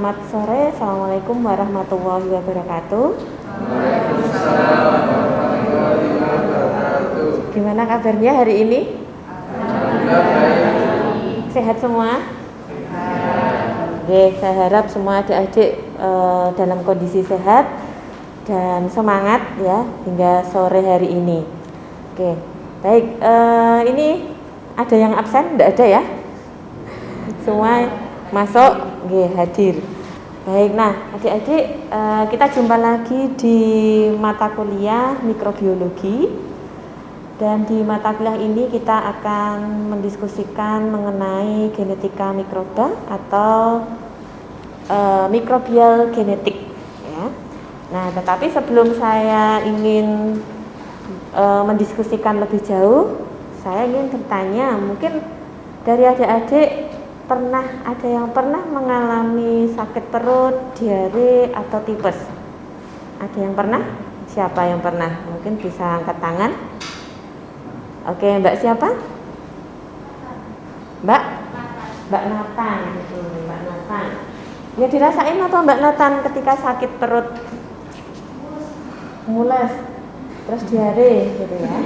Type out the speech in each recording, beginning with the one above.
Selamat sore, Assalamualaikum warahmatullahi wabarakatuh. Waalaikumsalam warahmatullahi wabarakatuh. Gimana kabarnya hari ini? Alhamdulillah baik. Sehat semua? Sehat. Oke, saya harap semua adik-adik dalam kondisi sehat dan semangat ya hingga sore hari ini. Oke, baik. Ini ada yang absen? Tidak ada ya? Semua masuk, hadir. Baik, nah adik-adik kita jumpa lagi di mata kuliah mikrobiologi. Dan di mata kuliah ini kita akan mendiskusikan mengenai genetika mikroba atau mikrobial genetik ya. Nah, tetapi sebelum saya ingin mendiskusikan lebih jauh, saya ingin bertanya, mungkin dari adik-adik ada yang pernah mengalami sakit perut, diare atau tipes? Ada yang pernah? Siapa yang pernah? Mungkin bisa angkat tangan. Oke, Mbak siapa? Mbak Nathan, gitu, Mbak Nathan. Ya dirasain apa Mbak Nathan ketika sakit perut? Mules, terus diare, gitu ya.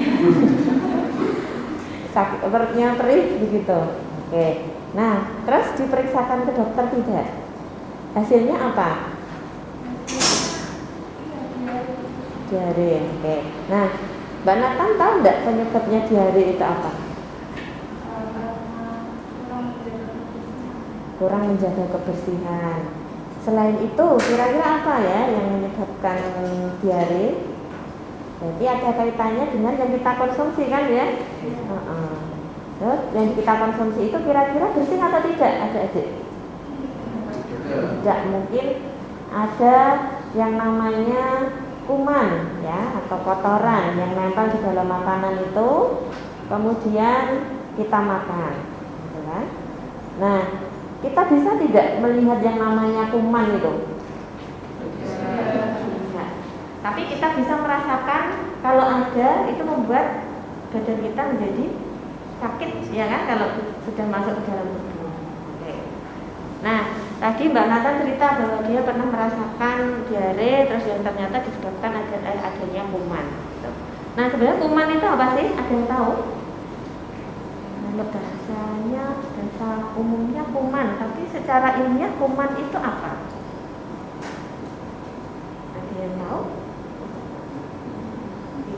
Sakit perutnya perih, begitu. Oke. Nah, terus diperiksakan ke dokter tidak? Hasilnya apa? Diare. Oke. Nah, Mbak Nathan tahu enggak penyebabnya diare itu apa? Kurang menjaga kebersihan. Selain itu, kira-kira apa ya yang menyebabkan diare? Jadi ada kaitannya dengan yang kita konsumsi kan ya? Terus yang kita konsumsi itu kira-kira bersih atau tidak, adik-adik? Tidak, mungkin ada yang namanya kuman ya atau kotoran yang nempel di dalam makanan itu, kemudian kita makan, gitu kan? Nah, kita bisa tidak melihat yang namanya kuman itu? Bisa. Tapi kita bisa merasakan kalau ada itu membuat badan kita menjadi sakit, ya kan, kalau sudah masuk ke dalam tubuh. Oke. Nah, tadi Mbak Nathan cerita bahwa dia pernah merasakan diare, terus yang ternyata disebabkan adanya kuman. Nah, sebenarnya kuman itu apa sih? Ada yang tahu? Nah, bahasa umumnya kuman, tapi secara ilmiah kuman itu apa? Ada yang tahu?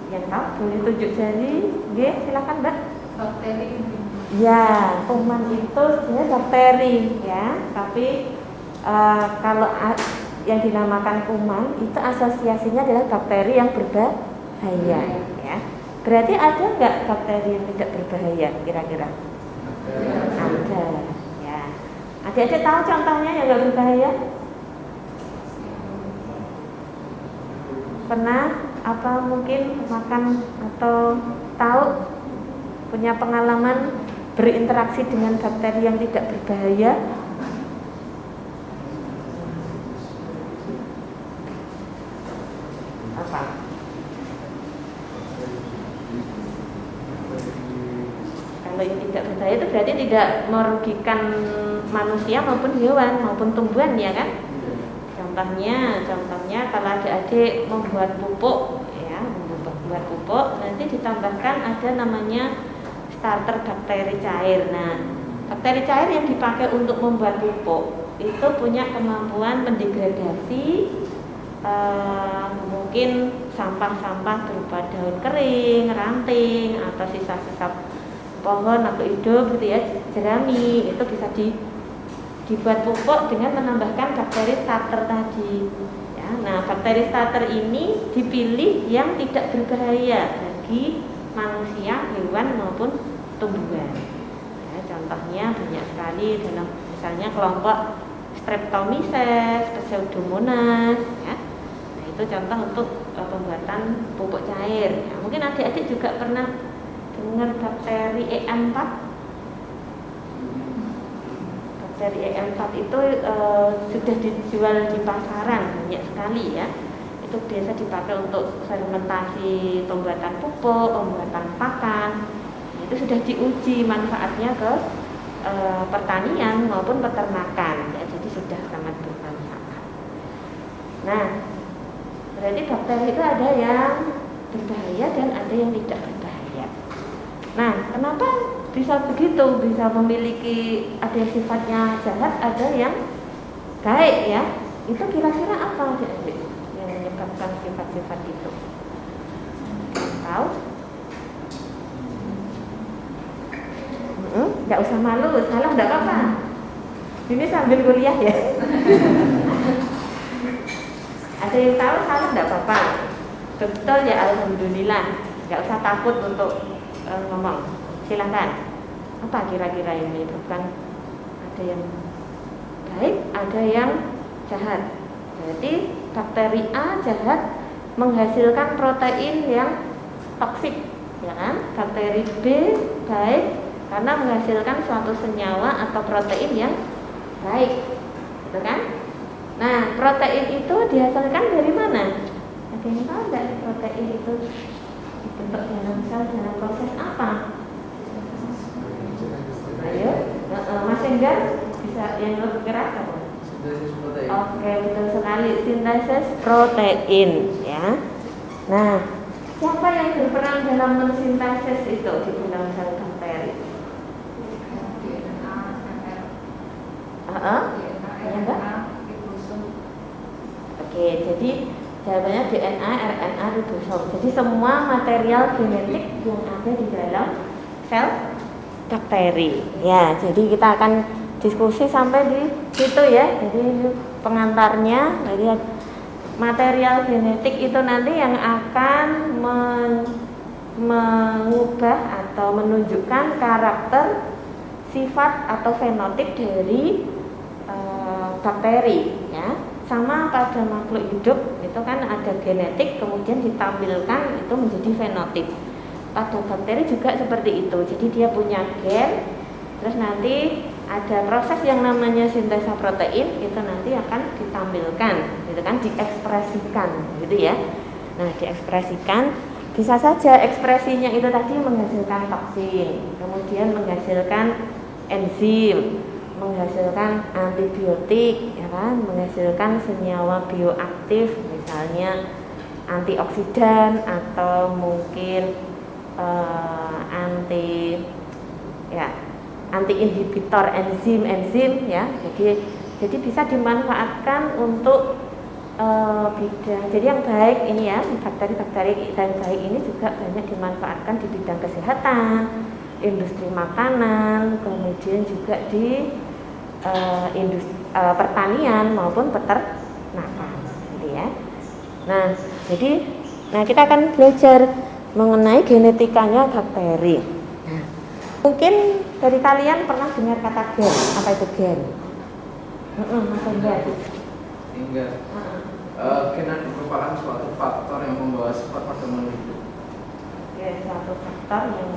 Yang tahu boleh tunjuk jari. Oke, silakan Mbak. Bakteri. Ya, kuman itu sebenarnya bakteri ya, tapi kalau yang dinamakan kuman itu asosiasinya adalah bakteri yang berbahaya ya. Berarti ada nggak bakteri yang tidak berbahaya kira-kira? Ada ya. Adik-adik tahu contohnya yang nggak berbahaya? Pernah apa mungkin makan atau tahu punya pengalaman berinteraksi dengan bakteri yang tidak berbahaya? Apa? Kalau yang tidak berbahaya itu berarti tidak merugikan manusia maupun hewan maupun tumbuhan ya kan? Contohnya kalau adik-adik membuat pupuk ya, membuat pupuk nanti ditambahkan ada namanya starter bakteri cair. Nah, bakteri cair yang dipakai untuk membuat pupuk itu punya kemampuan mendegradasi mungkin sampah-sampah berupa daun kering, ranting atau sisa-sisa pohon atau hidup gitu ya, jerami, itu bisa dibuat pupuk dengan menambahkan bakteri starter tadi. Ya, nah, bakteri starter ini dipilih yang tidak berbahaya bagi manusia, hewan maupun tumbuhan. Ya, contohnya banyak sekali dalam misalnya kelompok Streptomyces, Pseudomonas. Ya. Nah, itu contoh untuk pembuatan pupuk cair. Ya, mungkin adik-adik juga pernah dengar bakteri E4. Bakteri E4 itu sudah dijual di pasaran banyak sekali ya. Itu biasa dipakai untuk fermentasi pembuatan pupuk, pembuatan pakan. Itu sudah diuji manfaatnya ke pertanian maupun peternakan ya, jadi sudah sangat bermanfaat. Nah, berarti bakteri itu ada yang berbahaya dan ada yang tidak berbahaya. Nah, kenapa bisa begitu? Bisa memiliki ada yang sifatnya jahat, ada yang baik ya. Itu kira-kira apa adik-adik yang menyebabkan sifat-sifat itu? Tahu? Nggak usah malu, salah nggak apa-apa. Ini sambil kuliah ya. Ada yang tahu salah nggak apa-apa. Betul ya, alhamdulillah. Nggak usah takut untuk ngomong. Silakan. Apa kira-kira yang menyebabkan ada yang baik, ada yang jahat? Berarti bakteri A jahat menghasilkan protein yang toksik, ya kan? Bakteri B baik karena menghasilkan suatu senyawa atau protein yang baik, gitu kan? Nah, protein itu dihasilkan dari mana? Ada yang tahu nggak protein itu dibentuk dalam sel dalam proses apa? Ayo, Mas Enggar bisa yang lebih keras apa? Sintesis protein. Oke, betul sekali, sintesis protein, ya. Nah, siapa yang berperan dalam mensintesis itu di dalam sel bakteri? Ya enggak? Oke, jadi jawabannya DNA, RNA, ribosom. Jadi semua material genetik yang ada di dalam sel bakteri. Ya, jadi kita akan diskusi sampai di situ ya. Jadi pengantarnya, jadi material genetik itu nanti yang akan mengubah atau menunjukkan karakter, sifat atau fenotip dari bakteri ya. Sama pada makhluk hidup itu kan ada genetik kemudian ditampilkan itu menjadi fenotip. Pada bakteri juga seperti itu. Jadi dia punya gen, terus nanti ada proses yang namanya sintesa protein itu nanti akan ditampilkan, gitu kan, diekspresikan, gitu ya. Nah, diekspresikan bisa saja ekspresinya itu tadi menghasilkan toksin, kemudian menghasilkan enzim, menghasilkan antibiotik, ya kan, menghasilkan senyawa bioaktif, misalnya antioksidan atau mungkin anti inhibitor enzim ya. Jadi bisa dimanfaatkan untuk bidang. Jadi yang baik ini ya, bakteri-bakteri yang baik ini juga banyak dimanfaatkan di bidang kesehatan, industri makanan, kemudian juga di industri pertanian maupun peternakan, gitu ya. Nah, kita akan belajar mengenai genetikanya bakteri. Nah, mungkin dari kalian pernah dengar kata gen. Apa itu gen? Mas Enggar. Enggak. Gen merupakan suatu faktor yang membawa sifat pada makhluk hidup. Ya, suatu faktor yang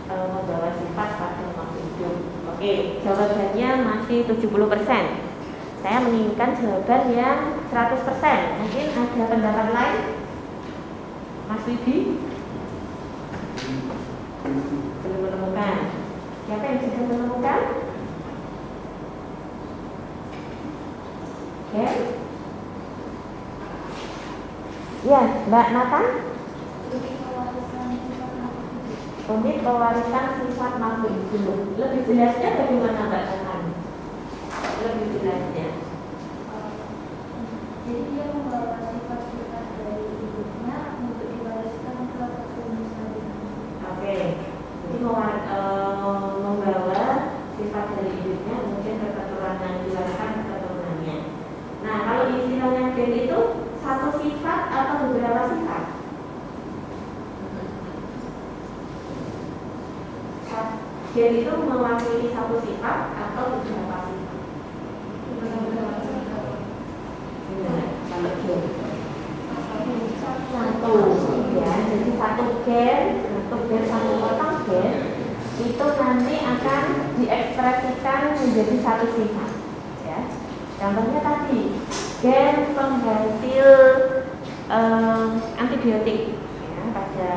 membawa sifat pada makhluk hidup. Oke, jawabannya masih 70%. Saya menginginkan jawaban yang 100%. Mungkin ada pendapat lain? Mas Widi? Belum menemukan. Siapa yang sudah menemukan? Ya, ya, Mbak Nathan? Unit pewarisan sifat makhluk hidup. Lebih jelasnya bagaimana Mbak Nathan? Lebih jelasnya. Jadi dia membawa sifat-sifat dari hidupnya untuk diwariskan ke keturunan selanjutnya. Oke, jadi membawa sifat dari hidupnya mungkin ke keturunan, diwariskan ke keturunannya. Nah, kalau istilahnya gen itu satu sifat atau beberapa sifat? Gen itu mewakili satu sifat atau beberapa sifat? Kalau gen satu ya, jadi satu gen satu potong gen itu nanti akan diekspresikan menjadi satu sifat ya. Contohnya tadi gen penghasil antibiotik ya, pada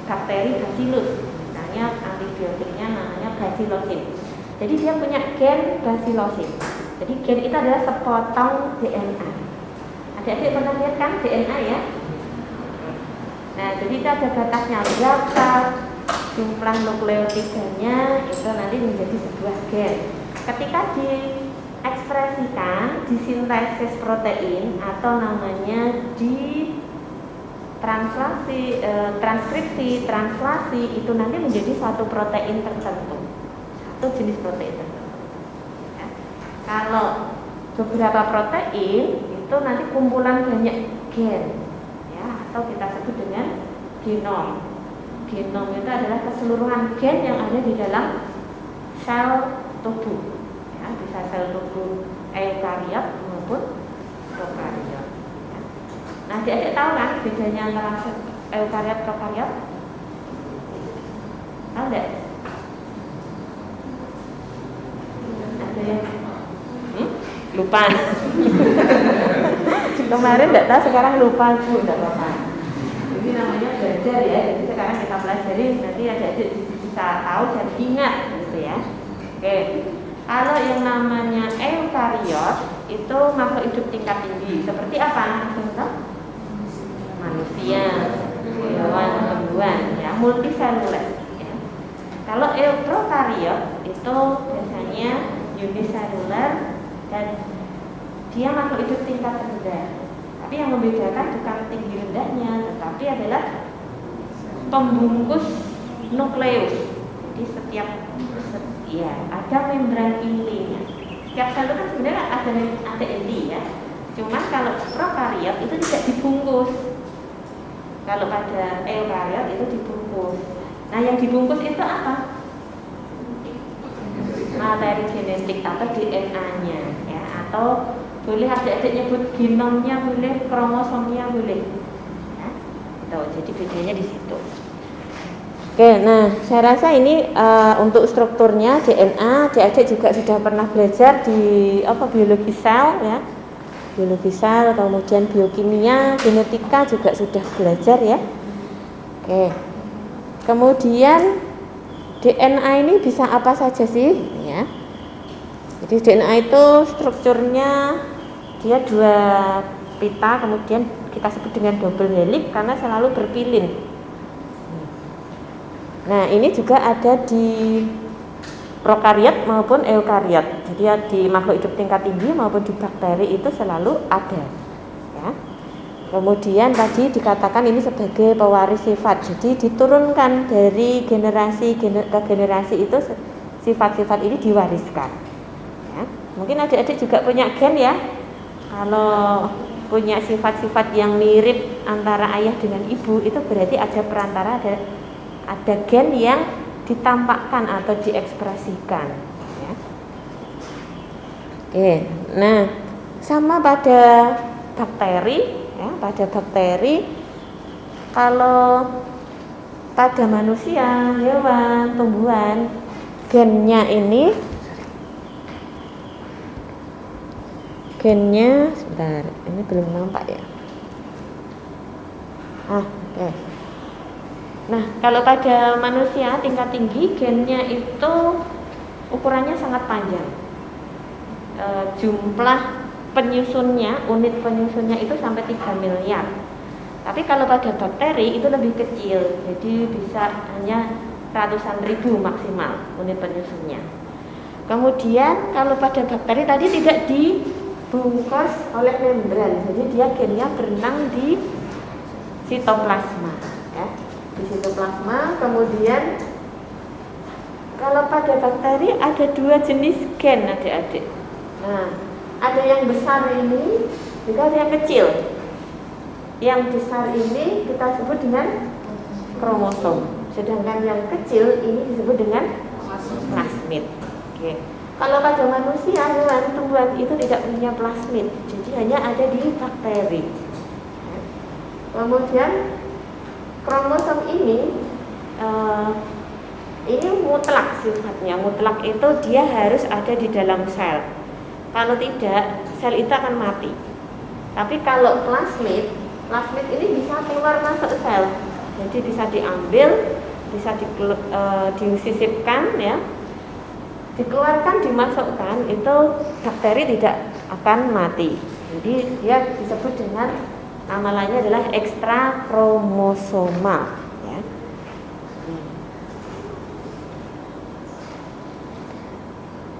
bakteri Bacillus, misalnya antibiotiknya namanya Bacillosin. Jadi dia punya gen Bacillosin. Jadi gen itu adalah sepotong DNA. Adik-adik pernah lihat kan DNA ya? Nah, jadi itu ada batasnya berapa jumlah nukleotidanya itu nanti menjadi sebuah gen. Ketika diekspresikan, disintesis protein atau namanya transkripsi, translasi itu nanti menjadi suatu protein tertentu, satu jenis protein tertentu. Ya. Kalau beberapa protein itu nanti kumpulan banyak gen, ya, atau kita sebut dengan genom. Genom itu adalah keseluruhan gen yang ada di dalam sel tubuh, ya, bisa sel tubuh eukariot maupun prokariot. Ya. Nah, adik-adik tahu kan bedanya antara eukariot prokariot? Tahu nggak? Ada yang lupa. Kemarin nggak tahu, sekarang lupa Bu, nggak apa-apa. Ini namanya belajar ya, jadi sekarang kita pelajari, nanti adik-adik bisa tahu dan ingat gitu ya. Oke, kalau yang namanya eukariot itu makhluk hidup tingkat tinggi. Seperti apa? Contoh? Manusia, hewan, tumbuhan, ya, multiseluler. Ya. Kalau eukariot itu biasanya uniseluler dan dia makhluk hidup tingkat rendah. Tapi yang membedakan bukan tinggi rendahnya, tetapi adalah pembungkus nukleus. Jadi setiap ya ada membran intinya. Setiap sel itu kan sebenarnya ada inti ya. Cuma kalau prokariot itu tidak dibungkus. Kalau pada eukariot itu dibungkus. Nah, yang dibungkus itu apa? Materi genetik atau DNA-nya, ya, atau boleh adik-adik nyebut genomnya, boleh kromosomnya, boleh. Ya, gitu. Jadi bedanya di situ. Oke, nah saya rasa ini untuk strukturnya DNA, adik-adik juga sudah pernah belajar di biologi sel, ya, biologi sel, kemudian biokimia, genetika juga sudah belajar ya. Oke, kemudian DNA ini bisa apa saja sih? Ya. Jadi DNA itu strukturnya dia 2 pita, kemudian kita sebut dengan double helix karena selalu berpilin. Nah, ini juga ada di prokariot maupun eukariot. Jadi di makhluk hidup tingkat tinggi maupun di bakteri itu selalu ada. Ya. Kemudian tadi dikatakan ini sebagai pewaris sifat. Jadi diturunkan dari generasi ke generasi itu sifat-sifat ini diwariskan. Ya. Mungkin adik-adik juga punya gen ya. Kalau punya sifat-sifat yang mirip antara ayah dengan ibu itu berarti ada perantara, ada gen yang ditampakkan atau diekspresikan. Ya. Oke, nah sama pada bakteri. Ya, pada bakteri, kalau pada manusia, hewan, tumbuhan, gennya sebentar, ini belum nampak ya. Oke. Nah, kalau pada manusia tingkat tinggi, gennya itu ukurannya sangat panjang. Jumlah penyusunnya, unit penyusunnya itu sampai 3 miliar. Tapi kalau pada bakteri itu lebih kecil, jadi bisa hanya ratusan ribu maksimal unit penyusunnya. Kemudian kalau pada bakteri tadi tidak dibungkus oleh membran, jadi dia gennya berenang di sitoplasma, ya, di sitoplasma. Kemudian kalau pada bakteri ada 2 jenis gen, adik-adik. Nah, ada yang besar ini, juga ada yang kecil. Yang besar ini kita sebut dengan kromosom, sedangkan yang kecil ini disebut dengan plasmid. Oke. Kalau pada manusia, hewan, tumbuhan itu tidak punya plasmid, jadi hanya ada di bakteri. Kemudian kromosom ini mutlak sifatnya. Mutlak itu dia harus ada di dalam sel. Kalau tidak, sel itu akan mati. Tapi kalau plasmid ini bisa keluar masuk sel. Jadi bisa diambil, bisa disisipkan ya. dikeluarkan, dimasukkan, itu bakteri tidak akan mati. Jadi dia disebut dengan nama lainnya adalah ekstra kromosomal ya.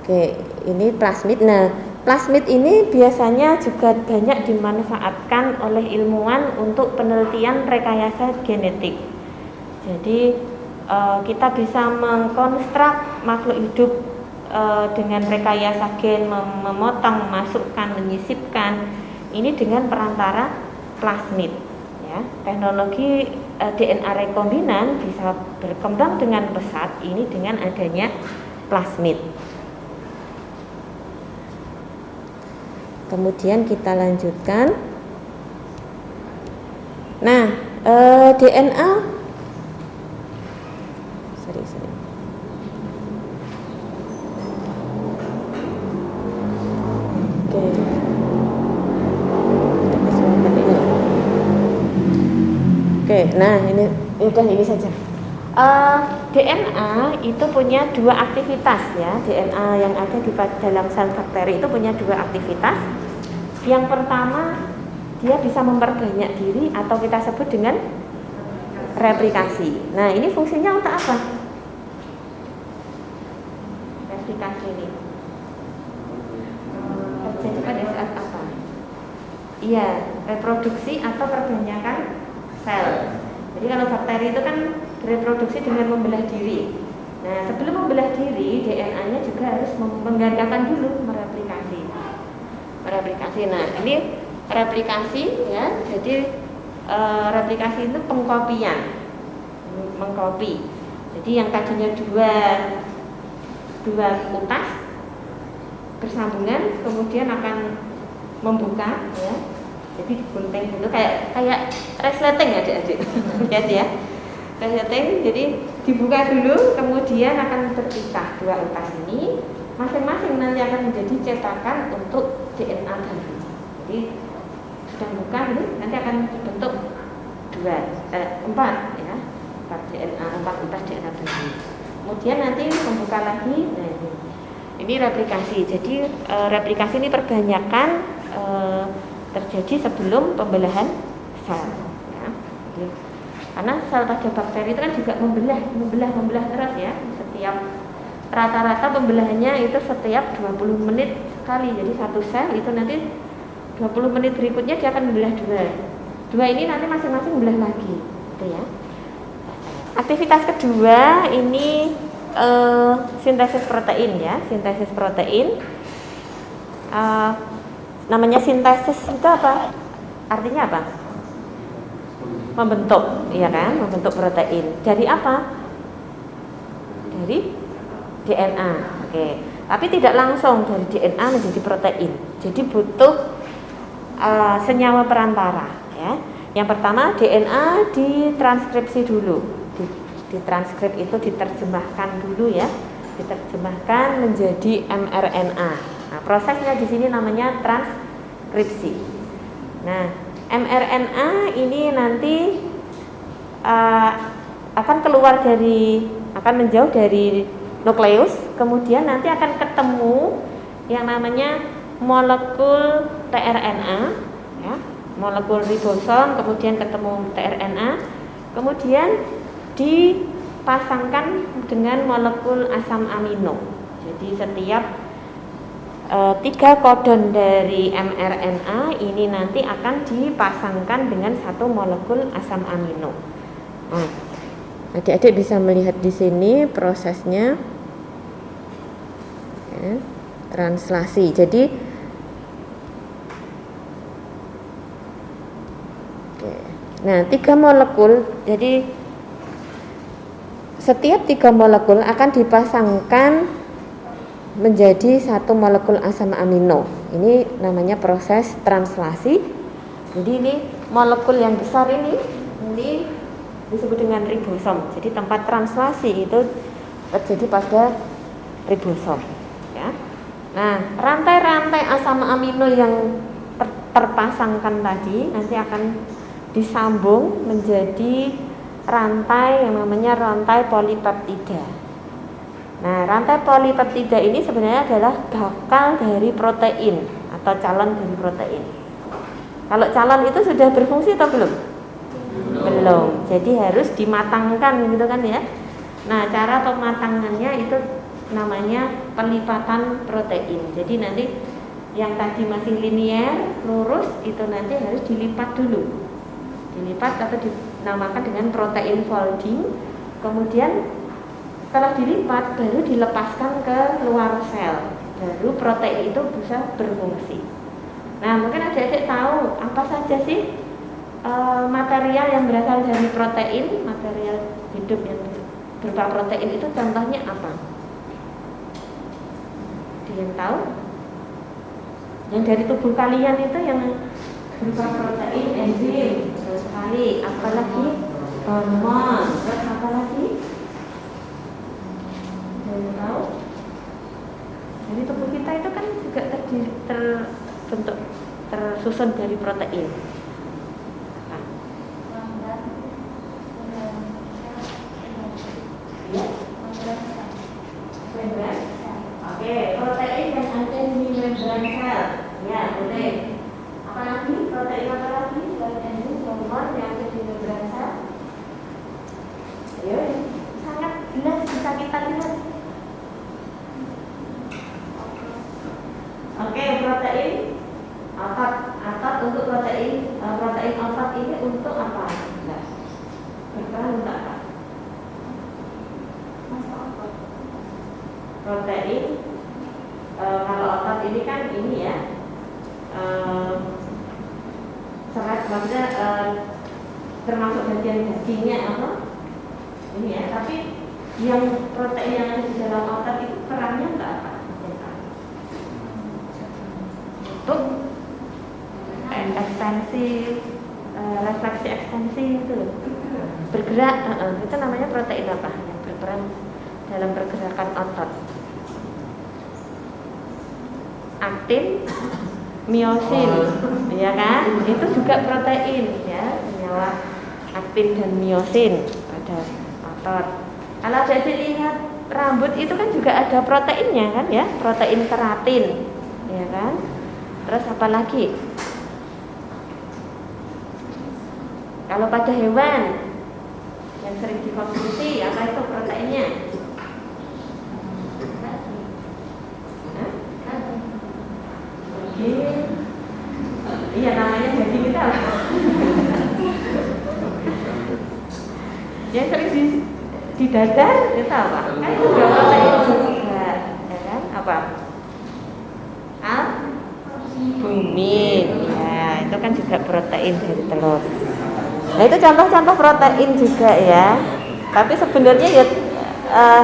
Oke, ini plasmid. Nah, plasmid ini biasanya juga banyak dimanfaatkan oleh ilmuwan untuk penelitian rekayasa genetik. Jadi kita bisa mengkonstruk makhluk hidup dengan rekayasa gen, memotong, memasukkan, menyisipkan ini dengan perantara plasmid ya. Teknologi DNA rekombinan bisa berkembang dengan pesat ini dengan adanya plasmid. Kemudian kita lanjutkan. Nah, DNA Oke, nah ini saja. DNA itu punya dua aktivitas ya. DNA yang ada di dalam sel bakteri itu punya dua aktivitas. Yang pertama, dia bisa memperbanyak diri atau kita sebut dengan replikasi. Nah, ini fungsinya untuk apa? Replikasi ini terjadi pada saat apa? Iya, reproduksi atau perbanyakan sel. Jadi kalau bakteri itu kan bereproduksi dengan membelah diri. Nah, sebelum membelah diri, DNA-nya juga harus menggandakan dulu, mereplikasi. Nah, ini replikasi ya. Jadi replikasi itu pengkopian, mengkopi. Jadi yang tadinya dua utas bersambungan, kemudian akan membuka ya. Jadi gunting itu kayak resleting ya adik-adik. Lihat ya. Resleting, jadi dibuka dulu, kemudian akan berpisah dua utas ini, masing-masing nanti akan menjadi cetakan untuk DNA baru. Jadi sudah buka ini nanti akan dibentuk 4 ya, 4 DNA, 4 utas DNA baru. Kemudian nanti membuka lagi. Nah, ini replikasi. Jadi replikasi ini perbanyakan terjadi sebelum pembelahan sel ya. Karena sel pada bakteri itu kan juga membelah terus ya. Setiap rata-rata pembelahannya itu setiap 20 menit sekali. Jadi satu sel itu nanti 20 menit berikutnya dia akan membelah dua ini nanti masing-masing membelah lagi gitu ya. Aktivitas kedua ini sintesis protein ya. Sintesis protein namanya sintesis itu apa? Artinya apa? Membentuk, iya kan? Membentuk protein. Dari apa? Dari DNA. Oke. Tapi tidak langsung dari DNA menjadi protein. Jadi butuh senyawa perantara ya. Yang pertama DNA ditranskripsi dulu. Ditranskrip itu diterjemahkan dulu ya. Diterjemahkan menjadi mRNA. Nah, prosesnya di sini namanya transkripsi. Nah, mRNA ini nanti akan menjauh dari nukleus, kemudian nanti akan ketemu yang namanya molekul tRNA, ya, molekul ribosom, kemudian ketemu tRNA, kemudian dipasangkan dengan molekul asam amino. Jadi setiap 3 kodon dari mRNA ini nanti akan dipasangkan dengan satu molekul asam amino. Nah, adik-adik bisa melihat di sini prosesnya ya, translasi. Jadi nah 3 molekul, jadi setiap 3 molekul akan dipasangkan menjadi satu molekul asam amino. Ini namanya proses translasi. Jadi ini molekul yang besar ini disebut dengan ribosom. Jadi tempat translasi itu terjadi pada ribosom ya. Nah, rantai-rantai asam amino yang terpasangkan tadi nanti akan disambung menjadi rantai yang namanya rantai polipeptida. Nah, rantai polipeptida ini sebenarnya adalah bakal dari protein atau calon dari protein. Kalau calon itu sudah berfungsi atau belum? Belum. Jadi harus dimatangkan gitu kan ya. Nah, cara pematangannya itu namanya pelipatan protein. Jadi nanti yang tadi masih linear, lurus itu nanti harus dilipat dulu. Dilipat atau dinamakan dengan protein folding. Kemudian setelah dilipat baru dilepaskan ke luar sel. Baru protein itu bisa berfungsi. Nah, mungkin adik-adik tahu apa saja sih material yang berasal dari protein, material hidup yang berupa protein itu contohnya apa? Dia yang tahu? Yang dari tubuh kalian itu yang berupa protein, enzim, terus sekali, apalagi hormon, terus apa lagi? Yang tahu? Jadi tubuh kita itu kan juga terbentuk, tersusun dari protein. Oke, protein yang ada di membran sel. Ya, betul. Apalagi protein apa lagi? Selain enzim, hormon yang ada di membran sel. Ya, sangat jelas bisa kita lihat. Oke, protein otot. Otot untuk protein otot ini untuk apa? Nah, berperan untuk apa? Protein kalau otot ini kan ini ya serat, maksudnya termasuk bagian dagingnya apa ini ya, tapi yang protein yang ada di dalam otot itu perannya enggak apa? Untuk ekstensi, refleksi ekstensi itu bergerak, itu namanya protein apa? Yang berperan dalam pergerakan otot. Aktin, miosin, ya kan? Itu juga protein, ya, senyawa aktin dan miosin pada otot. Kalau jadi lihat rambut itu kan juga ada proteinnya kan ya, protein keratin, ya kan? Terus apa lagi? Kalau pada hewan yang sering dikonsumsi, apa itu proteinnya? Iya, namanya daging kita lah. Yang sering di dada itu apa? Kan itu juga protein juga, ya kan? Apa? Albumin, ya itu kan juga protein dari telur. Nah itu contoh-contoh protein juga ya. Tapi sebenarnya ya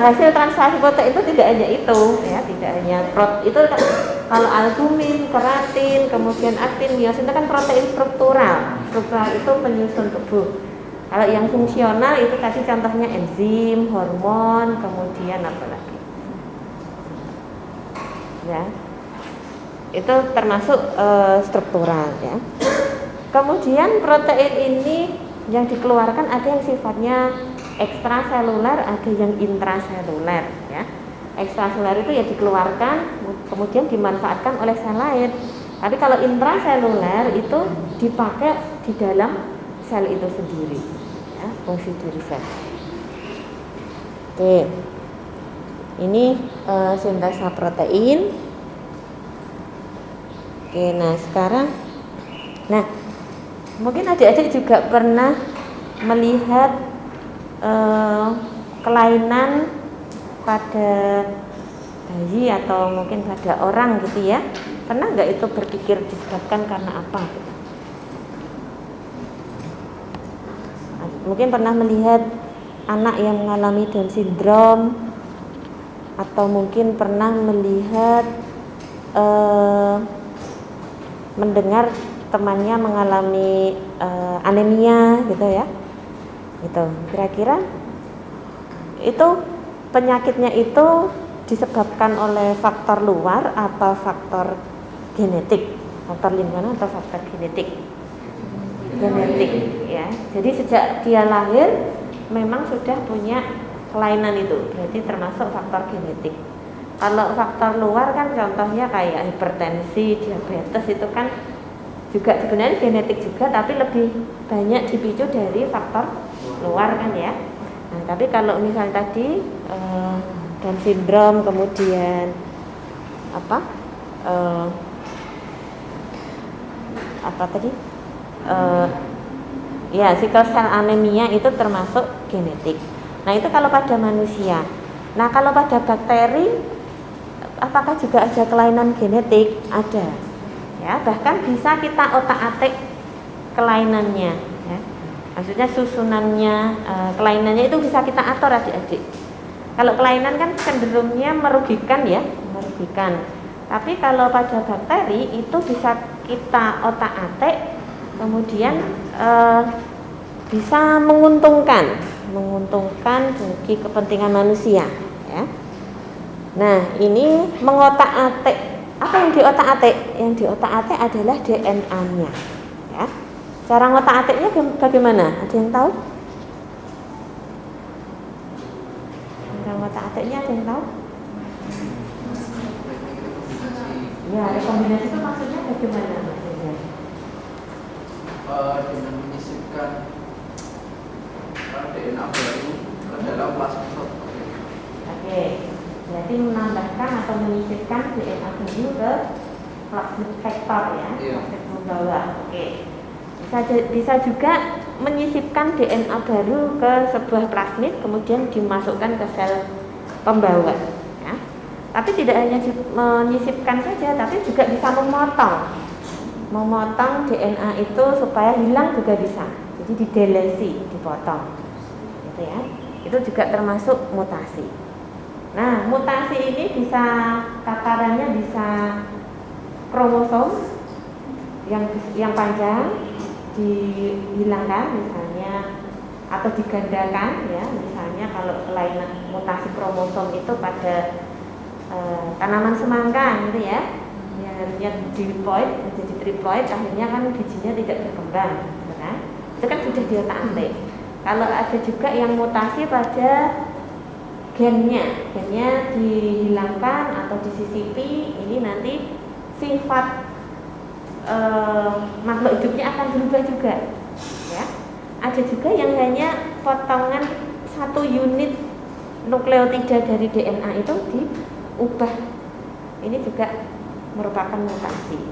hasil translasi protein itu tidak hanya itu, ya, tidak hanya itu kan, kalau albumin, keratin, kemudian aktin, miosin itu kan protein struktural. Struktural itu penyusun tubuh. Kalau yang fungsional itu tadi contohnya enzim, hormon, kemudian apa lagi? Ya, itu termasuk struktural ya. Kemudian protein ini yang dikeluarkan ada yang sifatnya ekstraseluler, ada yang intraseluler ya. Ekstraseluler itu ya dikeluarkan kemudian dimanfaatkan oleh sel lain. Tapi kalau intraseluler itu dipakai di dalam sel itu sendiri ya, fungsi dari sel. Oke. Ini sintesa protein. Oke, nah sekarang mungkin adik-adik juga pernah melihat kelainan pada bayi atau mungkin pada orang gitu ya. Pernah nggak itu berpikir disebabkan karena apa? Mungkin pernah melihat anak yang mengalami Down syndrome, atau mungkin pernah melihat mendengar temannya mengalami anemia gitu ya. Gitu. Kira-kira itu penyakitnya itu disebabkan oleh faktor luar atau faktor genetik, faktor lingkungan atau faktor genetik? Genetik ya. Jadi sejak dia lahir memang sudah punya kelainan itu berarti termasuk faktor genetik. Kalau faktor luar kan contohnya kayak hipertensi, diabetes itu kan juga sebenarnya genetik juga, tapi lebih banyak dipicu dari faktor luar kan ya. Nah, tapi kalau misalnya tadi Down syndrome, kemudian apa tadi? Ya, sickle cell anemia itu termasuk genetik. Nah, itu kalau pada manusia. Nah, kalau pada bakteri apakah juga ada kelainan genetik? Ada. Ya, bahkan bisa kita otak-atik kelainannya ya. Maksudnya susunannya, kelainannya itu bisa kita atur adik-adik. Kalau kelainan kan cenderungnya merugikan ya, merugikan. Tapi kalau pada bakteri itu bisa kita otak-atik, kemudian bisa menguntungkan bagi kepentingan manusia ya. Nah, ini mengotak-atik. Apa yang diotak-atik? Yang diotak-atik adalah DNA-nya ya. Cara ngotak-atiknya bagaimana? Ada yang tahu? Cara ngotak-atiknya ada yang tahu? Ya, rekombinasi itu maksudnya bagaimana maksudnya? Dengan menyisipkan DNA baru ke dalam plasmid. Oke, berarti menambahkan atau menyisipkan DNA baru ke plasmid vektor ya, plasmid pembawa. Oke, bisa juga menyisipkan DNA baru ke sebuah plasmid, kemudian dimasukkan ke sel pembawa. Ya. Tapi tidak hanya menyisipkan saja, tapi juga bisa memotong DNA itu supaya hilang juga bisa. Jadi didelesi, dipotong, gitu ya. Itu juga termasuk mutasi. Nah, mutasi ini bisa tatarannya bisa kromosom yang panjang dihilangkan misalnya atau digandakan ya, misalnya kalau kelainan mutasi kromosom itu pada tanaman semangka gitu ya, yang harusnya diploid menjadi triploid, akhirnya kan bijinya tidak berkembang gitu kan. Itu kan sudah diotak-atik. Kalau ada juga yang mutasi pada gennya dihilangkan atau disisipi, ini nanti sifat makhluk hidupnya akan berubah juga ya. Ada juga yang hanya potongan 1 unit nukleotida dari DNA itu diubah, ini juga merupakan mutasi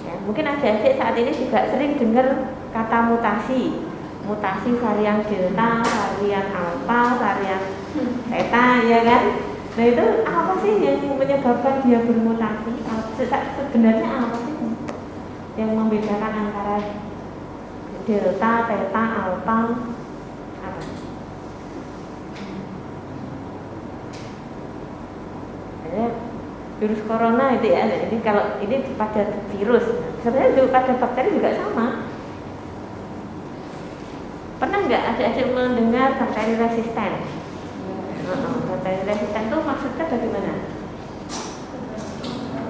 ya. Mungkin adik-adik saat ini juga sering dengar kata mutasi varian delta, varian alpha, varian theta ya kan. Nah, itu apa sih yang menyebabkan dia bermutasi? Sebenarnya apa sih yang membedakan antara delta, theta, alpha? Apa? Virus corona itu ya. Jadi kalau ini pada virus, sebenarnya juga pada bakteri juga sama. Pernah nggak adik-adik mendengar bakteri resisten? Bakteri resisten itu maksudnya bagaimana?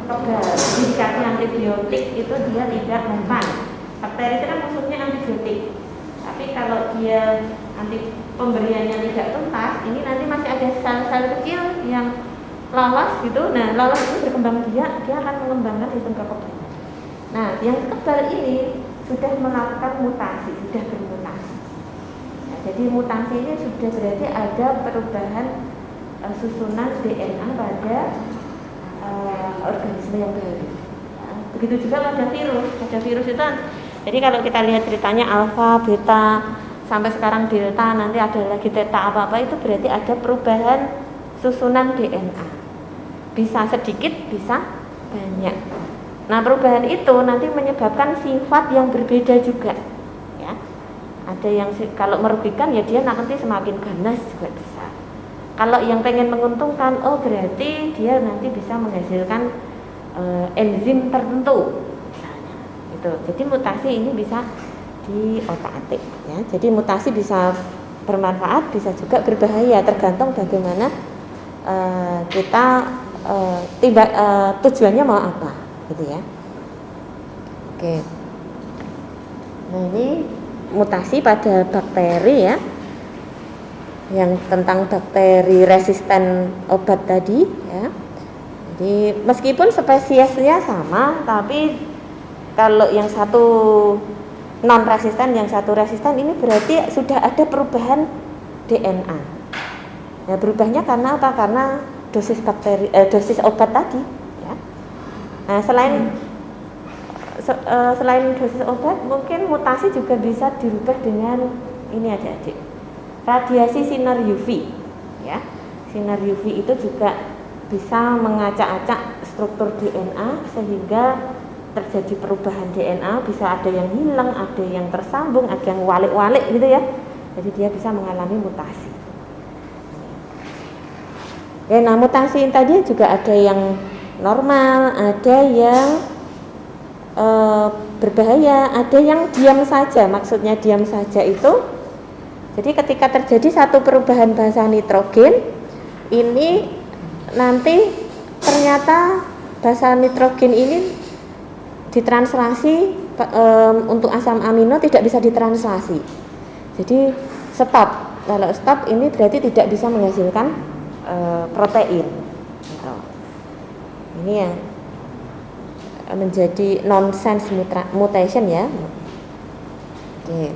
Kebal, dikasih antibiotik itu dia tidak mempan. Bakteri itu kan maksudnya antibiotik. Tapi kalau dia pemberiannya tidak tuntas, ini nanti masih ada sel-sel kecil yang lolos gitu. Nah, lolos itu berkembang dia akan mengembangkan sistem kekebalan. Nah, yang kebal ini sudah melakukan mutasi, sudah bermutasi. Nah, jadi mutasi ini sudah berarti ada perubahan susunan DNA pada organisme yang baru. Nah, begitu juga pada virus. Pada virus itu, jadi kalau kita lihat ceritanya alfa, beta, sampai sekarang delta, nanti ada lagi theta apa-apa, itu berarti ada perubahan susunan DNA. Bisa sedikit, bisa banyak. Nah, perubahan itu nanti menyebabkan sifat yang berbeda juga ya. Ada yang kalau merugikan ya dia nanti semakin ganas juga bisa. Kalau yang pengen menguntungkan, oh berarti dia nanti bisa menghasilkan enzim tertentu misalnya. Itu. Jadi mutasi ini bisa diotak-atik ya. Jadi mutasi bisa bermanfaat, bisa juga berbahaya, tergantung bagaimana kita tujuannya mau apa gitu ya. Oke. Nah, ini mutasi pada bakteri ya. yang tentang bakteri resisten obat tadi ya. Jadi meskipun spesiesnya sama, tapi kalau yang satu non resisten, yang satu resisten, ini berarti sudah ada perubahan DNA. Ya, berubahnya karena apa? Karena dosis dosis obat tadi. Ya. Nah, selain dosis obat, mungkin mutasi juga bisa dirubah dengan ini adik-adik. Radiasi sinar UV, ya. Sinar UV itu juga bisa mengacak-acak struktur DNA sehingga terjadi perubahan DNA, bisa ada yang hilang, ada yang tersambung, ada yang walik-walik gitu ya. Jadi dia bisa mengalami mutasi. Ya, nah mutasi tadi juga ada yang normal, ada yang berbahaya, ada yang diam saja. Maksudnya diam saja itu, jadi ketika terjadi satu perubahan basa nitrogen, ini nanti ternyata basa nitrogen ini ditranslasi untuk asam amino tidak bisa ditranslasi. Jadi stop. Kalau stop ini berarti tidak bisa menghasilkan protein. Gitu. Ini yang menjadi nonsense mutation ya. Oke.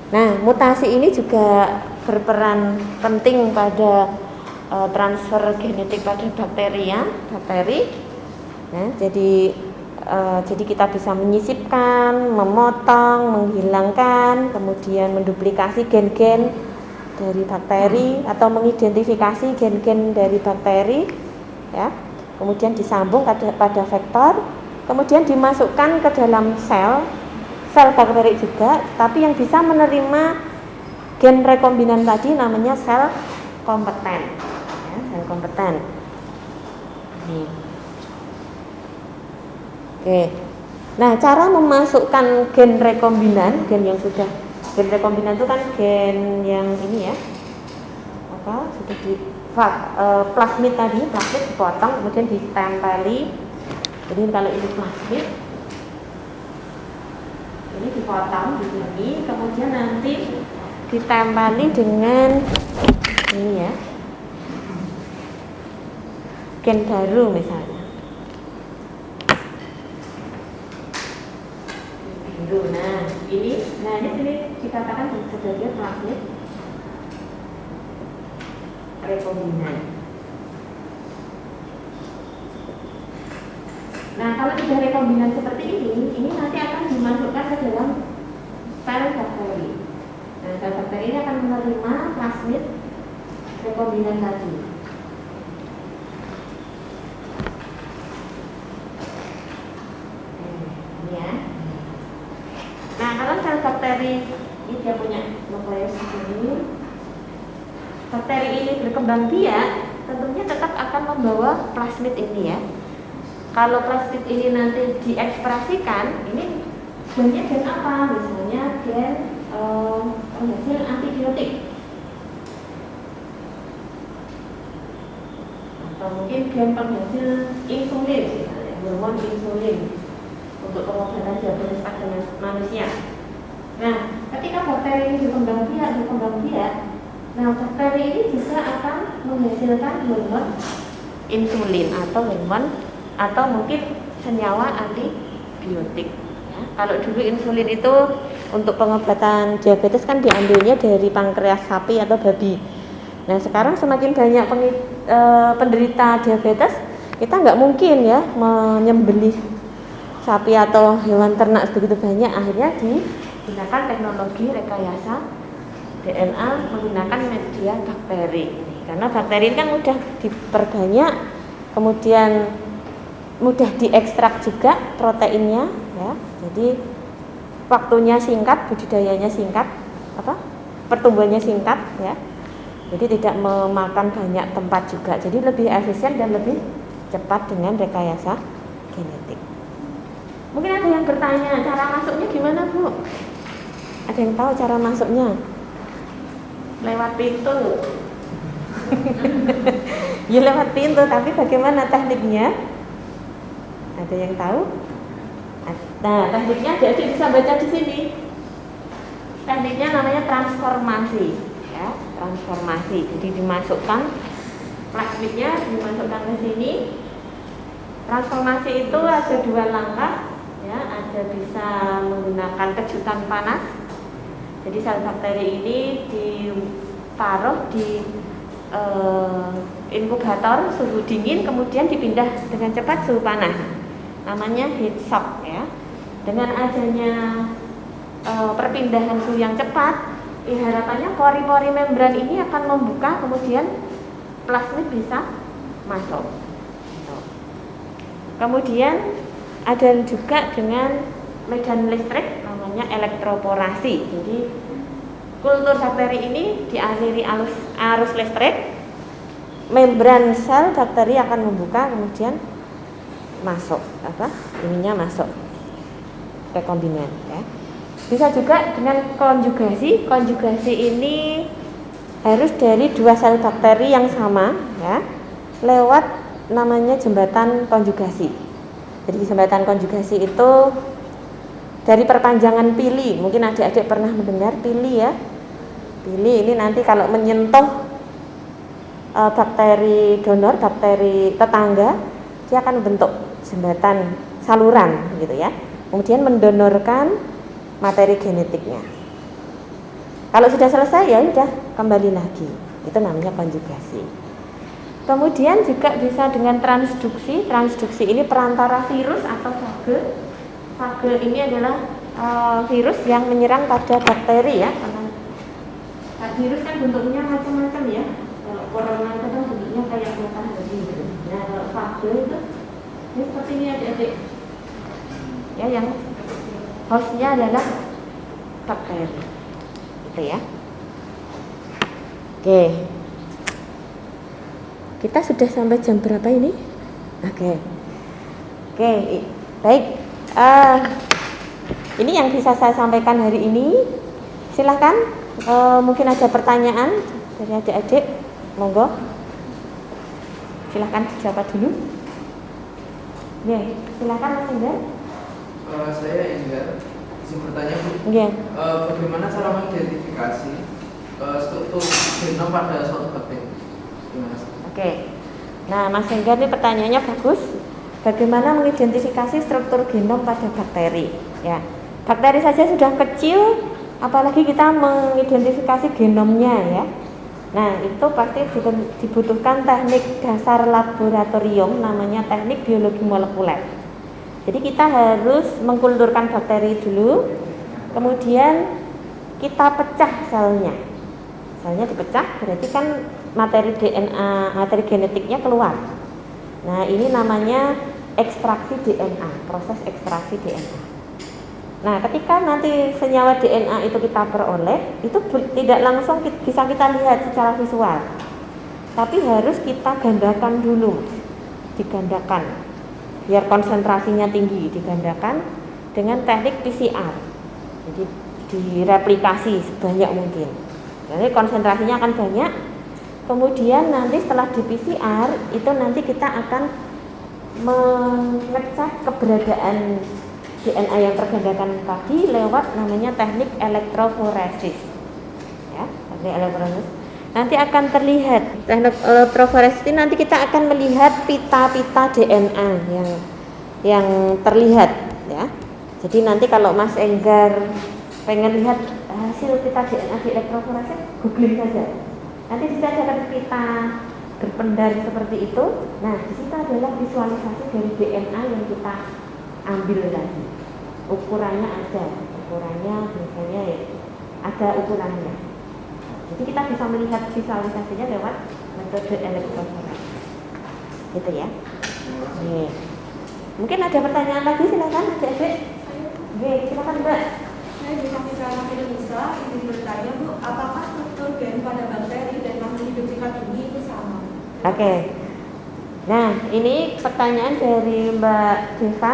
Nah, mutasi ini juga berperan penting pada transfer genetik pada bakteri. Nah, jadi kita bisa menyisipkan, memotong, menghilangkan, kemudian menduplikasi gen-gen dari bakteri atau mengidentifikasi gen-gen dari bakteri, ya. Kemudian disambung pada vektor, kemudian dimasukkan ke dalam sel bakteri juga, tapi yang bisa menerima gen rekombinan tadi namanya sel kompeten, ya, sel kompeten. Nih. Oke. Nah, cara memasukkan gen rekombinan, gen rekombinan itu kan gen yang ini ya, apa sudah di plasmid tadi, plasmid dipotong kemudian ditempeli. Jadi kalau ini plasmid, ini dipotong di sini, kemudian nanti ditempeli dengan ini ya, gen baru misalnya. Nah, ini sini dikatakan sebagai plasmid rekombinan. Nah, kalau sudah rekombinan seperti ini nanti akan dimasukkan ke dalam sel bakteri. Nah, sel bakteri ini akan menerima plasmid rekombinan tadi. Ini ya. Nah, kalau sel bakteri ini dia punya nukleus di sini. Bakteri ini berkembang biak, tentunya tetap akan membawa plasmid ini ya. Kalau plasmid ini nanti diekspresikan, ini gennya gen apa? Misalnya gen penghasil antibiotik, atau mungkin gen penghasil insulin, hormon insulin untuk pengobatan diabetes pada manusia. Nah, ketika bakteri ini berkembang biak, nah bakteri ini juga akan menghasilkan hormon insulin atau mungkin senyawa antibiotik. Ya, kalau dulu insulin itu untuk pengobatan diabetes kan diambilnya dari pankreas sapi atau babi. Nah sekarang semakin banyak penderita diabetes, kita nggak mungkin ya menyembelih sapi atau hewan ternak begitu banyak. Akhirnya digunakan teknologi rekayasa DNA menggunakan media bakteri. Karena bakteri kan mudah diperbanyak, kemudian mudah diekstrak juga proteinnya, ya. Jadi waktunya singkat, budidayanya singkat, pertumbuhannya singkat, ya. Jadi tidak memakan banyak tempat juga. Jadi lebih efisien dan lebih cepat dengan rekayasa genetik. Mungkin ada yang bertanya, cara masuknya gimana, Bu? Ada yang tahu cara masuknya? Lewat pintu. Ya lewat pintu, tapi bagaimana tekniknya? Ada yang tahu? Nah, tekniknya jadi bisa baca di sini. tekniknya namanya transformasi, ya, transformasi. Jadi dimasukkan plasmidnya, dimasukkan ke sini. Transformasi itu ada dua langkah, ya, ada bisa menggunakan kejutan panas. Jadi sel bakteri ini ditaruh di inkubator suhu dingin, kemudian dipindah dengan cepat suhu panas. Namanya heat shock, ya. Dengan adanya perpindahan suhu yang cepat, harapannya pori-pori membran ini akan membuka, kemudian plasmid bisa masuk. Kemudian ada juga dengan medan listrik namanya elektroporasi. Jadi kultur bakteri ini dialiri arus listrik, membran sel bakteri akan membuka, kemudian masuk ininya masuk rekombinan, ya. Bisa juga dengan konjugasi. Konjugasi ini harus dari dua sel bakteri yang sama, ya, lewat namanya jembatan konjugasi. Jadi jembatan konjugasi itu dari perpanjangan pili. Mungkin adik-adik pernah mendengar pili, ya. Pili ini nanti kalau menyentuh bakteri donor, bakteri tetangga, dia akan membentuk jembatan saluran, gitu, ya. Kemudian mendonorkan materi genetiknya. Kalau sudah selesai, ya sudah kembali lagi. Itu namanya konjugasi. Kemudian juga bisa dengan transduksi. Transduksi ini perantara virus atau fage. Fage ini adalah virus yang menyerang pada bakteri, ya. Karena virus kan bentuknya macam-macam, ya. Kalau corona itu kan bentuknya kayak matahari. Nah, kalau fage itu ini seperti ini, adik-adik. Ya, yang hostnya adalah bakteri, gitu, ya. Oke, kita sudah sampai jam berapa ini? Oke, baik. Ini yang bisa saya sampaikan hari ini. Silahkan, mungkin ada pertanyaan dari adik-adik, monggo. Silahkan dijawab dulu. Ya, silahkan Mas Indra. Saya Enggar, izin bertanya Bu. Yeah. Bagaimana cara mengidentifikasi struktur genom pada suatu bakteri? Gimana? Oke. Nah, Mas Enggar ini pertanyaannya bagus. Bagaimana mengidentifikasi struktur genom pada bakteri? Ya, bakteri saja sudah kecil, apalagi kita mengidentifikasi genomnya, ya. Nah, itu pasti dibutuhkan teknik dasar laboratorium, namanya teknik biologi molekuler. Jadi kita harus mengkulturkan bakteri dulu, kemudian kita pecah selnya. Selnya dipecah, berarti kan materi DNA, materi genetiknya keluar. Nah, ini namanya ekstraksi DNA, proses ekstraksi DNA. Nah, ketika nanti senyawa DNA itu kita peroleh, itu tidak langsung bisa kita lihat secara visual, tapi harus kita gandakan dulu, digandakan. Biar konsentrasinya tinggi, digandakan dengan teknik PCR. Jadi direplikasi sebanyak mungkin. Jadi konsentrasinya akan banyak. Kemudian nanti setelah di PCR itu nanti kita akan mengecek keberadaan DNA yang tergandakan tadi lewat namanya teknik elektroforesis. Ya, teknik elektroforesis. Nanti akan terlihat teknik elektroforesis ini, nanti kita akan melihat pita-pita DNA yang terlihat, ya. Jadi nanti kalau Mas Enggar pengen lihat hasil pita DNA di elektroforesis, googling saja. Nanti bisa ada pita berpendar seperti itu. Nah, di situ adalah visualisasi dari DNA yang kita ambil tadi. Ukurannya ada, ukurannya biasanya ya, ada ukurannya. Jadi kita bisa melihat visualisasinya lewat metode elektroforesis, gitu, ya. Oke. Mungkin ada pertanyaan lagi, silakan adik-adik. Oke, silakan Mbak. Saya di Masyarakat Indonesia ingin bertanya Bu, apakah struktur gen pada bakteri dan makhluk hidup tingkat tinggi itu sama? Oke. Nah, ini pertanyaan dari Mbak Deva.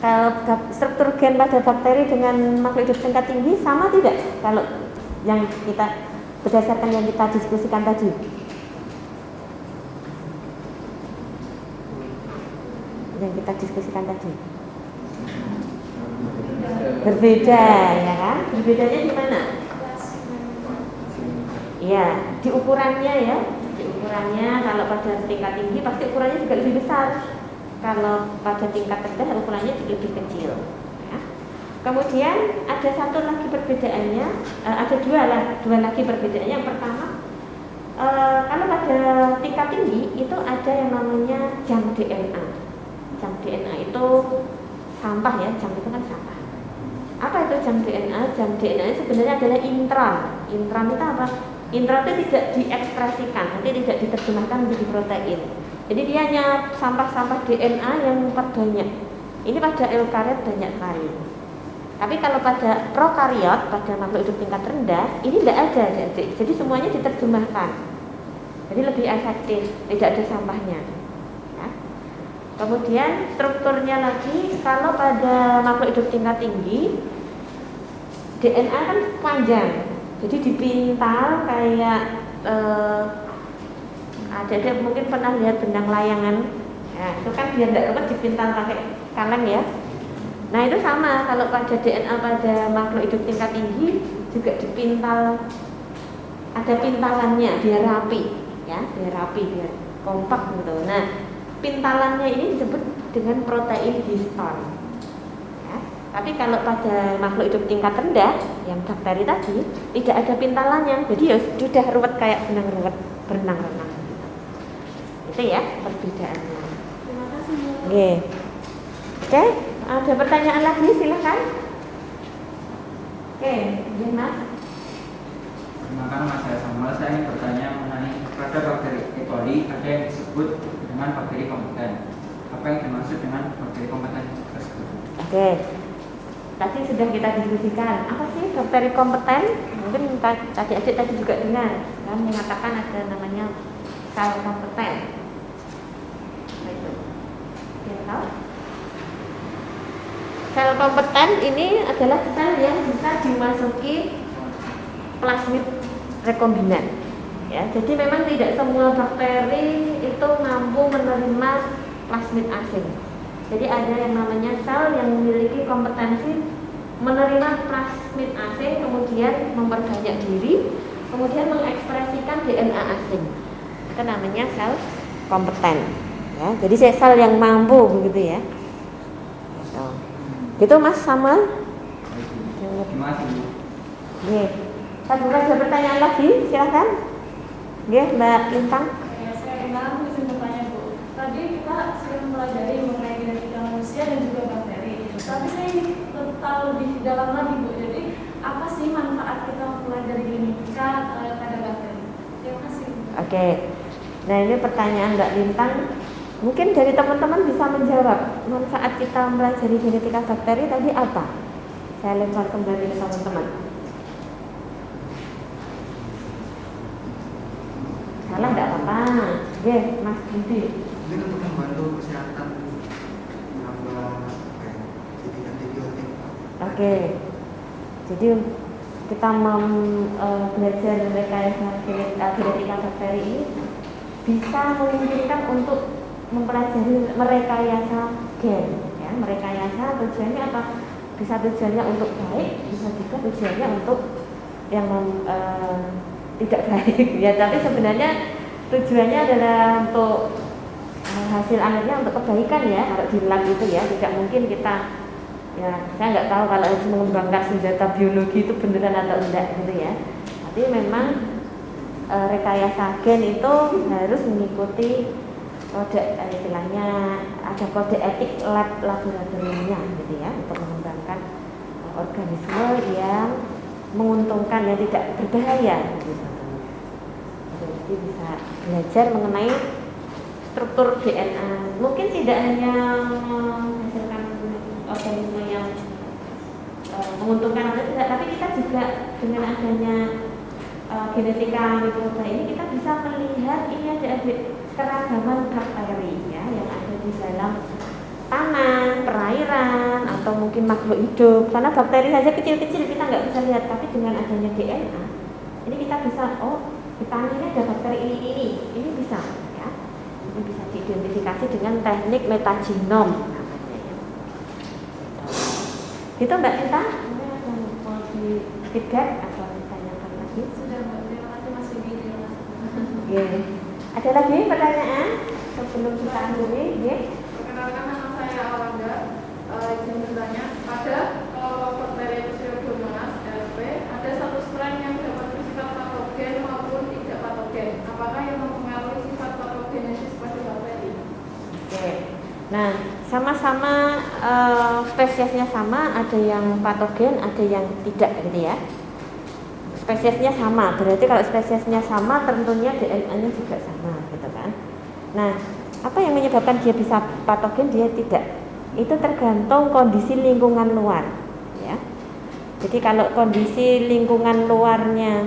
Kalau struktur gen pada bakteri dengan makhluk hidup tingkat tinggi sama tidak? Kalau yang kita berdasarkan yang kita diskusikan tadi. Yang kita diskusikan tadi. berbeda, ya kan? Berbedanya di mana? Iya, di ukurannya ya. Di ukurannya kalau pada tingkat tinggi pasti ukurannya juga lebih besar. Kalau pada tingkat rendah ukurannya juga lebih kecil. Ya. Kemudian ada satu lagi perbedaannya, ada dua lagi perbedaannya. Yang pertama, kalau pada tingkat tinggi itu ada yang namanya jam DNA. Jam DNA itu sampah ya, jam itu kan sampah. Apa itu jam DNA? Jam DNA sebenarnya adalah intron. Intron itu apa? Intron itu tidak diekspresikan, nanti tidak diterjemahkan menjadi protein. Jadi dia hanya sampah-sampah DNA yang terbanyak. Ini pada eukariot banyak sekali. Tapi kalau pada prokariot, pada makhluk hidup tingkat rendah, ini tidak ada. Jadi semuanya diterjemahkan. Jadi lebih efektif, tidak ada sampahnya. Ya. Kemudian strukturnya lagi, kalau pada makhluk hidup tingkat tinggi, DNA kan panjang. Jadi dipintal kayak ada mungkin pernah lihat benang layangan. Nah, itu kan biar tidak ruwet dipintal pakai kaleng ya. Nah itu sama kalau pada DNA pada makhluk hidup tingkat tinggi juga dipintal, ada pintalannya biar rapi, ya biar rapi, biar kompak gitu. Nah pintalannya ini disebut dengan protein histon. Ya. Tapi kalau pada makhluk hidup tingkat rendah yang bakteri tadi tidak ada pintalannya, jadi ya sudah ruwet kayak benang ruwet, berenang-renang. Itu ya perbedaannya. Terima kasih. Oke. Oke. Ada pertanyaan lagi, silahkan. Oke, ya Mas. Perkenalkan nama saya Samuel, saya ingin bertanya mengenai pada bakteri E. coli ada yang disebut dengan bakteri kompeten. Apa yang dimaksud dengan bakteri kompeten tersebut? Oke. Tadi sudah kita diskusikan, apa sih bakteri kompeten? Mungkin adik-adik tadi juga dengar, kan mengatakan ada namanya sel kompeten. Apa itu? Kita tahu? Sel kompeten ini adalah sel yang bisa dimasuki plasmid rekombinan. Ya, jadi memang tidak semua bakteri itu mampu menerima plasmid asing. Jadi ada yang namanya sel yang memiliki kompetensi menerima plasmid asing, kemudian memperbanyak diri, kemudian mengekspresikan DNA asing. Itu namanya sel kompeten. Ya, jadi sel yang mampu begitu ya. Gitu Mas Samuel. Terima kasih. Oke. Saya buka ada pertanyaan lagi, silakan. Oke, Mbak Lintang. Ya, saya kenal, izin bertanya Bu. Tadi kita sering mempelajari mengenai genetika manusia dan juga bakteri. Tapi saya ingin tahu lebih dalam lagi Bu. Jadi apa sih manfaat kita mempelajari genetika pada bakteri? Terima kasih. Oke. Nah ini pertanyaan Mbak Lintang. Mungkin dari teman-teman bisa menjawab manfaat kita mempelajari genetika bakteri tadi apa? Saya lempar kembali ke teman-teman. Salah tidak apa-apa. Oke, Mas Budi. Ini untuk membantu kesehatan menambah jadi antibiotik. Oke. Jadi kita belajar genetika bakteri ini bisa memungkinkan untuk mempelajari merekayasa gen, ya, merekayasa tujuannya apa? Bisa tujuannya untuk baik, bisa juga tujuannya untuk yang tidak baik, ya. Tapi sebenarnya tujuannya adalah untuk hasil akhirnya untuk kebaikan ya. Kalau di lab itu ya, tidak mungkin kita, ya saya nggak tahu kalau harus mengembangkan senjata biologi itu beneran atau enggak gitu ya. Tapi memang rekayasa gen itu harus mengikuti kode, istilahnya ada kode etik laboratoriumnya gitu ya, untuk mengembangkan organisme yang menguntungkan, yang tidak berbahaya gitu. Jadi bisa belajar mengenai struktur DNA. Mungkin tidak hanya menghasilkan organisme yang menguntungkan atau tidak, tapi kita juga dengan adanya genetika mikroba ini kita bisa melihat ini ada keragaman bakteri ya yang ada di dalam tanah, perairan, atau mungkin makhluk hidup. Karena bakteri saja kecil-kecil kita nggak bisa lihat, tapi dengan adanya DNA ini kita bisa, oh di tanah ini ada bakteri ini bisa ya. Ini bisa diidentifikasi dengan teknik metagenom namanya ya. Gitu Mbak Tita, mau di feedback atau ditanyakan lagi? Sudah Mbak, terima kasih Mas Vicky. Iya. Ada lagi pertanyaan sebelum kita akhiri? Iya. Perkenalkan, nama saya Awanda. Izin bertanya, pada kelompok bakteri Pseudomonas LP ada satu strain yang dapat bersifat patogen maupun tidak patogen. Apakah yang mempengaruhi sifat patogenesis pada bakteri? Oke. Nah, sama-sama spesiesnya sama, ada yang patogen, ada yang tidak gitu ya. Spesiesnya sama, berarti kalau spesiesnya sama tentunya DNA-nya juga sama gitu kan. Nah, apa yang menyebabkan dia bisa patogen, dia tidak? Itu tergantung kondisi lingkungan luar ya. Jadi kalau kondisi lingkungan luarnya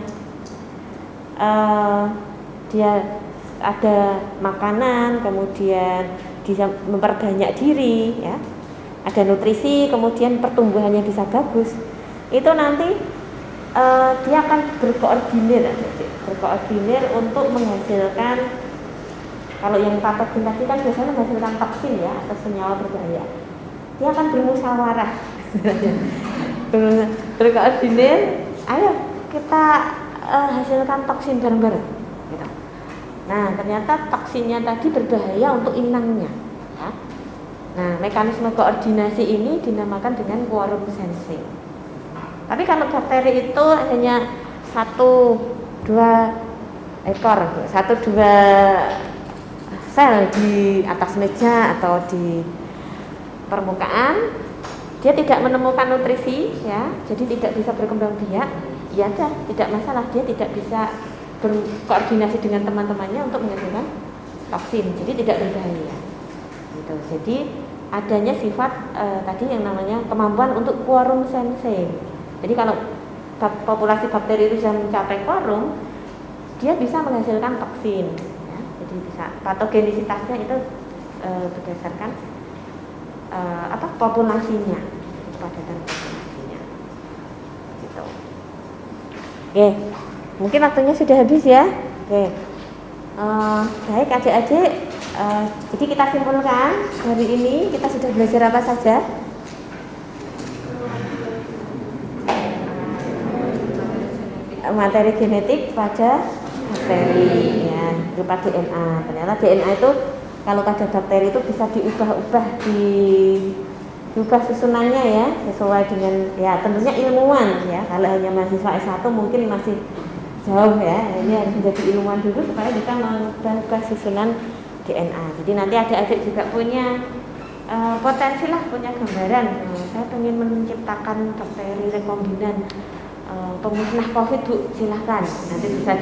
dia ada makanan, kemudian bisa memperbanyak diri ya, ada nutrisi, kemudian pertumbuhannya bisa bagus, itu nanti dia akan berkoordinir untuk menghasilkan. Kalau yang patogen tadi kan biasanya menghasilkan toksin ya atau senyawa berbahaya. Dia akan bermusyawarah, berkoordinir. Ayo kita hasilkan toksin bareng-bareng. Gitu. Nah ternyata toksinnya tadi berbahaya untuk inangnya. Ya. Nah mekanisme koordinasi ini dinamakan dengan quorum sensing. Tapi kalau bakteri itu hanya 1-2 ekor, 1-2 sel di atas meja atau di permukaan, dia tidak menemukan nutrisi ya, jadi tidak bisa berkembang biak, ya aja, tidak masalah, dia tidak bisa berkoordinasi dengan teman-temannya untuk menghasilkan toksin, jadi tidak berbahaya gitu. Jadi adanya sifat tadi yang namanya kemampuan untuk quorum sensing. Jadi kalau populasi bakteri itu sudah mencapai quorum, dia bisa menghasilkan toksin. Jadi bisa patogenisitasnya itu berdasarkan populasinya, kepadatan populasinya. Gitu. Oke, mungkin waktunya sudah habis ya. Oke, baik adik-adik. Jadi kita simpulkan hari ini kita sudah belajar apa saja? Materi genetik pada bakteri ya, berupa DNA. Ternyata DNA itu kalau pada bakteri itu bisa diubah susunannya ya, sesuai dengan ya tentunya ilmuwan ya. Kalau hanya mahasiswa S1 mungkin masih jauh ya. Ini harus menjadi ilmuwan dulu supaya bisa mengubah susunan DNA. Jadi nanti adik-adik juga punya potensi lah, punya gambaran. Saya ingin menciptakan bakteri rekombinan pemusnah COVID, Bu, silahkan nanti bisa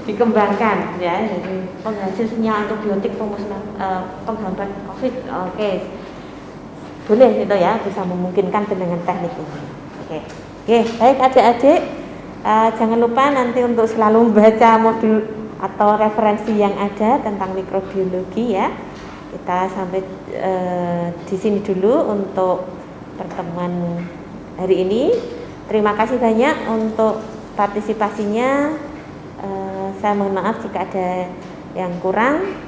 dikembangkan ya, jadi penghasil senyawa antibiotik pemusnah penghambat COVID. Oke, boleh gitu ya, bisa memungkinkan dengan teknik ini. Oke, baik adik-adik, jangan lupa nanti untuk selalu membaca modul atau referensi yang ada tentang mikrobiologi ya. Kita sampai di sini dulu untuk pertemuan hari ini. Terima kasih banyak untuk partisipasinya. Saya mohon maaf jika ada yang kurang.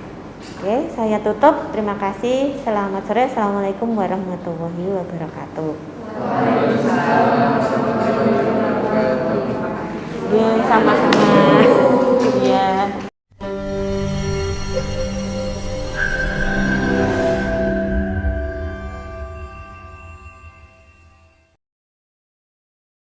Oke, saya tutup. Terima kasih. Selamat sore. Assalamualaikum warahmatullahi wabarakatuh. Waalaikumsalam. Sama-sama.